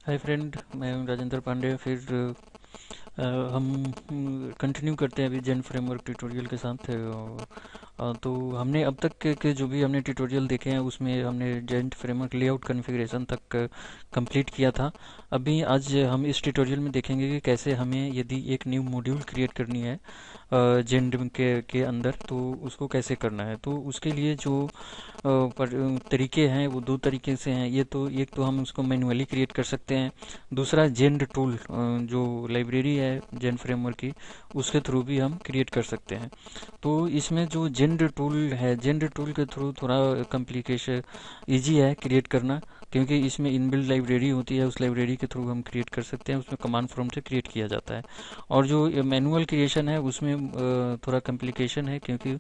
Hi friend, मैं हूं राजेंद्र पांडे। फिर हम कंटिन्यू करते हैं अभी जेन फ्रेमवर्क ट्यूटोरियल के साथ। तो हमने अब तक के जो भी हमने ट्यूटोरियल देखे हैं उसमें हमने जेन फ्रेमवर्क लेआउट कॉन्फ़िगरेशन तक कंप्लीट किया था। अभी आज हम इस ट्यूटोरियल में देखेंगे कि कैसे हमें यदि एक न्यू मॉड्यूल क्रिएट करनी है जेन के अंदर, तो उसको कैसे करना है। तो उसके लिए जो तरीके हैं वो दो तरीके से हैं। ये तो एक तो हम उसको मैन्युअली क्रिएट कर सकते हैं। दूसरा जेन टूल, जो लाइब्रेरी है जेन फ्रेमवर्क की, उसके थ्रू भी हम क्रिएट कर सकते हैं। तो इसमें जो जेन टूल है, जेन टूल के थ्रू थोड़ा कम्प्लिकेशन ईजी है क्रिएट करना, क्योंकि इसमें इनबिल्ट लाइब्रेरी होती है। उस लाइब्रेरी के थ्रू हम क्रिएट कर सकते हैं, उसमें कमांड प्रॉम्प्ट से क्रिएट किया जाता है। और जो मैनुअल क्रिएशन है उसमें थोड़ा कम्प्लिकेशन है, क्योंकि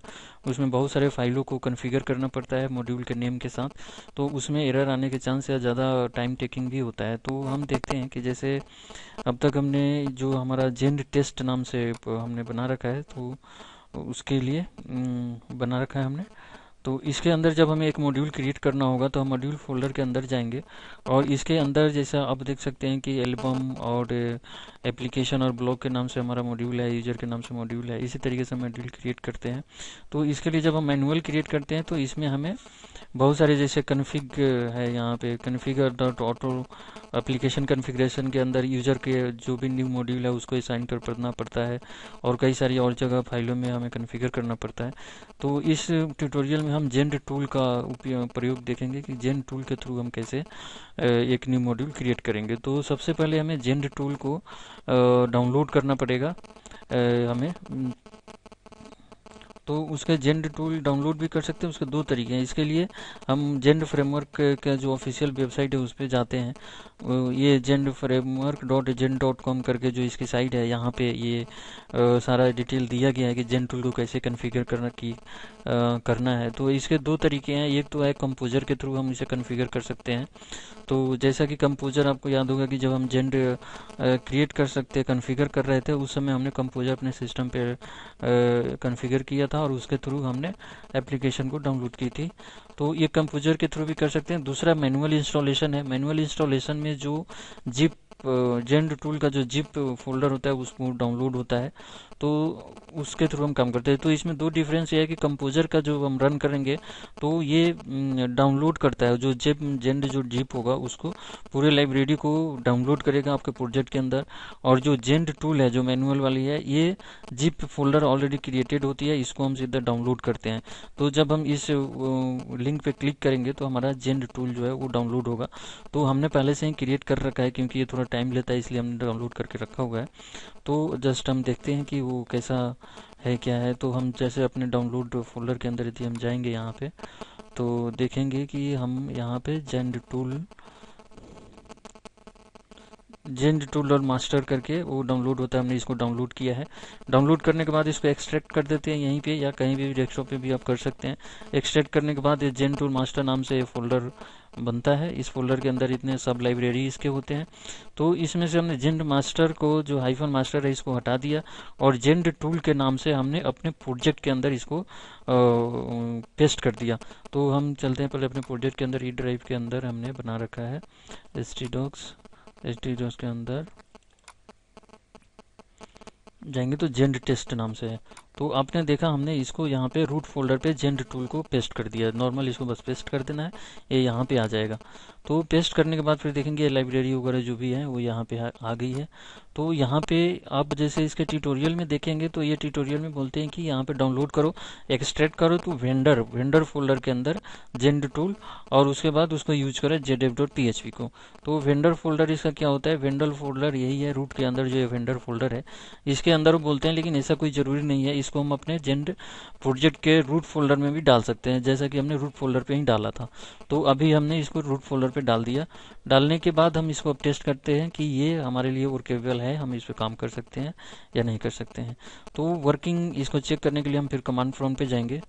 उसमें बहुत सारे फाइलों को कॉन्फ़िगर करना पड़ता है मॉड्यूल के नेम के साथ। तो उसमें एरर आने के चांस या ज़्यादा टाइम टेकिंग भी होता है। तो हम देखते हैं कि जैसे अब तक हमने जो हमारा जेंड टेस्ट नाम से हमने बना रखा है, तो उसके लिए बना रखा है हमने। तो इसके अंदर जब हमें एक मॉड्यूल क्रिएट करना होगा तो हम मॉड्यूल फोल्डर के अंदर जाएंगे, और इसके अंदर जैसा आप देख सकते हैं कि एल्बम और एप्लीकेशन और ब्लॉग के नाम से हमारा मॉड्यूल है, यूजर के नाम से मॉड्यूल है। इसी तरीके से मॉड्यूल क्रिएट करते हैं। तो इसके लिए जब हम मैनुअल क्रिएट करते हैं तो इसमें हमें बहुत सारे जैसे कन्फिग है, यहाँ पे configure dot auto application configuration के अंदर यूजर के जो भी न्यू मॉड्यूल है उसको असाइन करना पड़ता है, और कई सारी और जगह फाइलों में हमें कन्फिगर करना पड़ता है। तो इस ट्यूटोरियल में हम जेन टूल का प्रयोग देखेंगे कि जेन टूल के थ्रू हम कैसे एक न्यू मॉड्यूल क्रिएट करेंगे। तो सबसे पहले हमें जेन टूल को डाउनलोड करना पड़ेगा। हमें तो उसके जेंड टूल डाउनलोड भी कर सकते हैं। उसके दो तरीके हैं। इसके लिए हम जेंड फ्रेमवर्क का जो ऑफिशियल वेबसाइट है उस पर जाते हैं। ये जेंड फ्रेमवर्क डॉट जेन डॉट कॉम करके जो इसकी साइट है, यहाँ पे ये सारा डिटेल दिया गया है कि जेन टूल को कैसे कन्फिगर करना है। तो इसके दो तरीके हैं। एक तो है कंपोजर के थ्रू हम इसे कन्फिगर कर सकते हैं। तो जैसा कि कंपोजर, आपको याद होगा कि जब हम जेंड क्रिएट कर सकते कॉन्फ़िगर कर रहे थे, उस समय हमने कंपोजर अपने सिस्टम पे कॉन्फ़िगर किया था और उसके थ्रू हमने एप्लीकेशन को डाउनलोड की थी। तो ये कंपोजर के थ्रू भी कर सकते हैं। दूसरा मैनुअल इंस्टॉलेशन है। मैनुअल इंस्टॉलेशन में जो जिप जेंड टूल का जो जिप फोल्डर होता है उसको डाउनलोड होता है, तो उसके थ्रू हम काम करते हैं। तो इसमें दो डिफरेंस ये है कि कंपोजर का जो हम रन करेंगे तो ये डाउनलोड करता है, जो जिप जेंड जो जिप होगा उसको पूरे लाइब्रेरी को डाउनलोड करेगा आपके प्रोजेक्ट के अंदर। और जो जेंड टूल है जो मैनुअल वाली है, ये जिप फोल्डर ऑलरेडी क्रिएटेड होती है, इसको हम सीधा डाउनलोड करते हैं। तो जब हम इस लिंक पे क्लिक करेंगे तो हमारा जेंड टूल जो है वो डाउनलोड होगा। तो हमने पहले से ही क्रिएट कर रखा है, क्योंकि ये थोड़ा टाइम लेता है इसलिए हमने डाउनलोड करके रखा हुआ है। तो जस्ट हम देखते हैं कि वो कैसा है क्या है। तो हम जैसे अपने डाउनलोड फोल्डर के अंदर यदि हम जाएंगे यहाँ पे, तो देखेंगे कि हम यहाँ पे जेंड टूल और मास्टर करके वो डाउनलोड होता है। हमने इसको डाउनलोड किया है। डाउनलोड करने के बाद इसको एक्सट्रैक्ट कर देते हैं यहीं पे, या कहीं भी डेस्कटॉप पे भी आप कर सकते हैं। एक्सट्रैक्ट करने के बाद जेंड टूल मास्टर नाम से फोल्डर बनता है। इस फोल्डर के अंदर इतने सब लाइब्रेरी इसके होते हैं। तो इसमें से हमने जेंड मास्टर को, जो हाइफन मास्टर है, इसको हटा दिया, और जेंड टूल के नाम से हमने अपने प्रोजेक्ट के अंदर इसको पेस्ट कर दिया। तो हम चलते हैं पहले अपने प्रोजेक्ट के अंदर। ई ड्राइव के अंदर हमने बना रखा है htdocs के अंदर जाएंगे तो जेंड टेस्ट नाम से है। तो आपने देखा हमने इसको यहाँ पे रूट फोल्डर पे जेंड टूल को पेस्ट कर दिया। नॉर्मल इसको बस पेस्ट कर देना है, ये यहाँ पे आ जाएगा। तो पेस्ट करने के बाद फिर देखेंगे लाइब्रेरी वगैरह जो भी है वो यहाँ पे आ गई है। तो यहाँ पे आप जैसे इसके ट्यूटोरियल में देखेंगे तो ये ट्यूटोरियल में बोलते हैं कि यहाँ पे डाउनलोड करो, एक्सट्रैक्ट करो तो वेंडर फोल्डर के अंदर जेंड टूल, और उसके बाद उसको यूज करें jedf.php को। तो वेंडर फोल्डर इसका क्या होता है? वेंडर फोल्डर यही है, रूट के अंदर जो वेंडर फोल्डर है इसके अंदर वो बोलते हैं, लेकिन ऐसा कोई जरूरी नहीं है। इसको हम अपने जेंड प्रोजेक्ट के रूट फोल्डर में भी डाल सकते हैं, जैसा कि हमने रूट फोल्डर पे ही डाला था। तो अभी हमने इसको रूट फोल्डर पे डाल दिया। डालने के बाद हम इसको अब टेस्ट करते हैं कि ये हमारे लिए वर्केबल है, हम इस पे काम कर सकते हैं या नहीं कर सकते हैं। तो वर्किंग इसको चेक करने के लिए हम फिर कमांड प्रॉम्प्ट पे जाएंगे।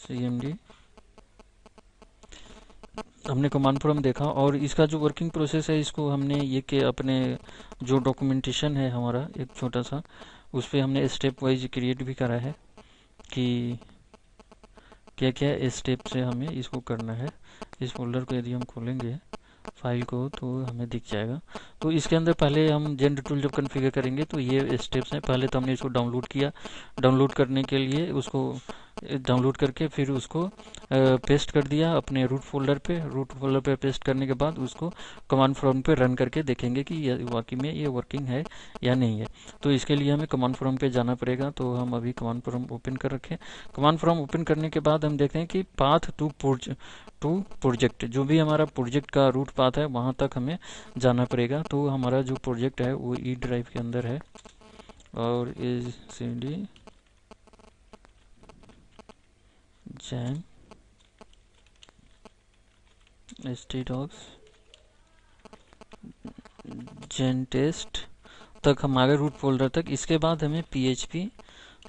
cmd हमने कमांड प्रॉम्प्ट देखा, और इसका जो वर्किंग प्रोसेस है इसको हमने ये कि अपने जो डॉक्यूमेंटेशन है हमारा एक छोटा सा, उस पर हमने स्टेप वाइज क्रिएट भी करा है कि क्या क्या स्टेप से हमें इसको करना है। इस फोल्डर को यदि हम खोलेंगे फाइल को तो हमें दिख जाएगा। तो इसके अंदर पहले हम जेंड टूल जब कॉन्फ़िगर करेंगे तो ये स्टेप्स हैं। पहले तो हमने इसको डाउनलोड किया, डाउनलोड करने के लिए उसको डाउनलोड करके फिर उसको पेस्ट कर दिया अपने रूट फोल्डर पे। रूट फोल्डर पे पेस्ट करने के बाद उसको कमांड प्रॉम्प्ट पे रन करके देखेंगे कि ये वाकई में ये वर्किंग है या नहीं है। तो इसके लिए हमें कमांड प्रॉम्प्ट पे जाना पड़ेगा। तो हम अभी कमांड प्रॉम्प्ट ओपन कर रखें। कमांड प्रॉम्प्ट ओपन करने के बाद हम देखते हैं कि पाथ टू प्रोजेक्ट, जो भी हमारा प्रोजेक्ट का रूट पाथ है वहाँ तक हमें जाना पड़ेगा। तो हमारा जो प्रोजेक्ट है वो ई ड्राइव के अंदर है और cd जैन htdocs जेनटेस्ट तक हम आ गए, रूट फोल्डर तक। इसके बाद हमें php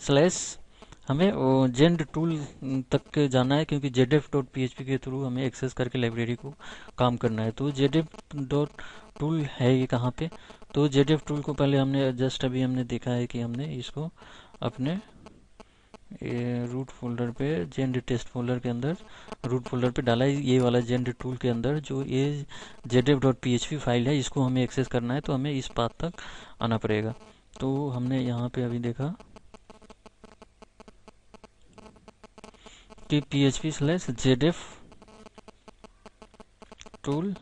स्लैश हमें जेंड टूल तक जाना है, क्योंकि zdf.php के थ्रू हमें एक्सेस करके लाइब्रेरी को काम करना है। तो zdf.tool है ये कहाँ पे? तो zdf टूल को पहले हमने जस्ट अभी हमने देखा है कि हमने इसको अपने रूट फोल्डर पे जेंड टेस्ट फोल्डर के अंदर रूट फोल्डर पे डाला है। ये वाला जेंड टूल के अंदर जो ये zdf.php फाइल है इसको हमें एक्सेस करना है, तो हमें इस पाथ तक आना पड़ेगा। तो हमने यहाँ पे अभी देखा कि php slash zdf tool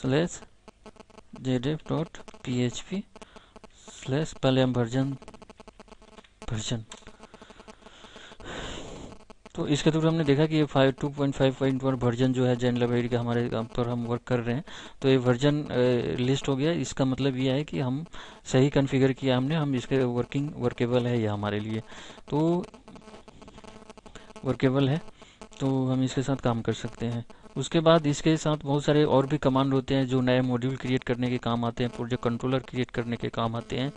slash zdf.php slash पहले हम वर्जन तो इसके थ्रू हमने देखा कि ये 2.5.1 वर्जन जो है जेन लाइब्रेरी का हमारे पर हम वर्क कर रहे हैं। तो ये वर्जन लिस्ट हो गया। इसका मतलब ये है कि हम सही कॉन्फ़िगर किया हमने, हम इसके वर्केबल है ये हमारे लिए। तो वर्केबल है तो हम इसके साथ काम कर सकते हैं। उसके बाद इसके साथ बहुत सारे और भी कमांड होते हैं जो नए मॉड्यूल क्रिएट करने के काम आते हैं, प्रोजेक्ट कंट्रोलर क्रिएट करने के काम आते हैं।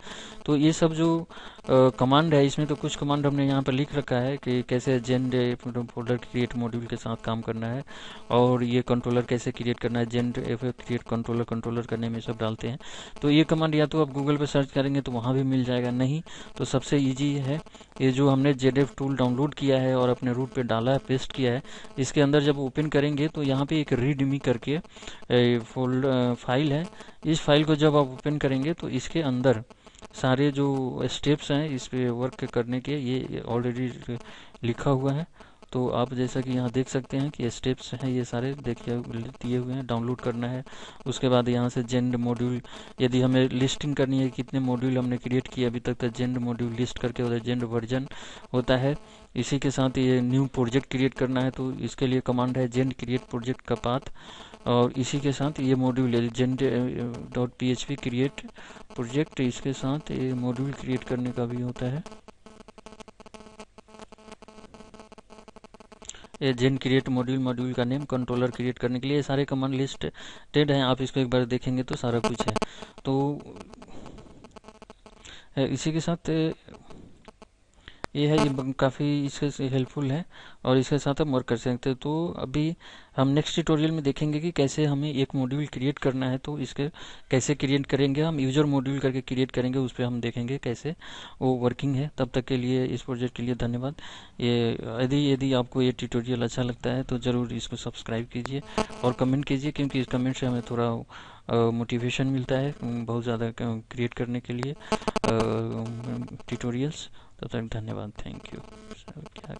तो ये सब जो कमांड है इसमें तो कुछ कमांड हमने यहाँ पर लिख रखा है कि कैसे जेंड फोल्डर क्रिएट मॉड्यूल के साथ काम करना है और ये कंट्रोलर कैसे क्रिएट करना है, जेंड क्रिएट कंट्रोलर करने में सब डालते हैं। तो ये कमांड या तो आप गूगल पर सर्च करेंगे तो वहाँ भी मिल जाएगा, नहीं तो सबसे ईजी है ये जो हमने zdf टूल डाउनलोड किया है और अपने रूट पे डाला है, पेस्ट किया है। इसके अंदर जब ओपन करेंगे तो यहाँ पे एक रीडमी करके फाइल है। इस फाइल को जब आप ओपन करेंगे तो इसके अंदर सारे जो स्टेप्स हैं इस पे वर्क करने के ये ऑलरेडी लिखा हुआ है। तो आप जैसा कि यहाँ देख सकते हैं कि स्टेप्स हैं ये सारे देखिए दिए हुए हैं, डाउनलोड करना है। उसके बाद यहाँ से जेंड मॉड्यूल, यदि हमें लिस्टिंग करनी है कितने मॉड्यूल हमने क्रिएट किए अभी तक, तो जेंड मॉड्यूल लिस्ट करके उधर जेंड वर्जन होता है। इसी के साथ ये न्यू प्रोजेक्ट क्रिएट करना है तो इसके लिए कमांड है जेंड क्रिएट प्रोजेक्ट का पाथ। और इसी के साथ ये module gen .php create project, इसके साथ ये मॉड्यूल क्रिएट करने का भी होता है। ये जेन क्रिएट मॉड्यूल का नेम, कंट्रोलर क्रिएट करने के लिए, ये सारे कमांड लिस्टेड हैं। आप इसको एक बार देखेंगे तो सारा कुछ है। तो इसी के साथ ये है, ये काफ़ी इसके हेल्पफुल है और इसके साथ हम वर्क कर सकते हैं। तो अभी हम नेक्स्ट ट्यूटोरियल में देखेंगे कि कैसे हमें एक मॉड्यूल क्रिएट करना है। तो इसके कैसे क्रिएट करेंगे, हम यूजर मॉड्यूल करके क्रिएट करेंगे, उस पर हम देखेंगे कैसे वो वर्किंग है। तब तक के लिए इस प्रोजेक्ट के लिए धन्यवाद। ये यदि आपको ये ट्यूटोरियल अच्छा लगता है तो ज़रूर इसको सब्सक्राइब कीजिए और कमेंट कीजिए, क्योंकि इस कमेंट से हमें थोड़ा मोटिवेशन मिलता है बहुत ज़्यादा क्रिएट करने के लिए ट्यूटोरियल्स। तब तक धन्यवाद, थैंक यू। क्या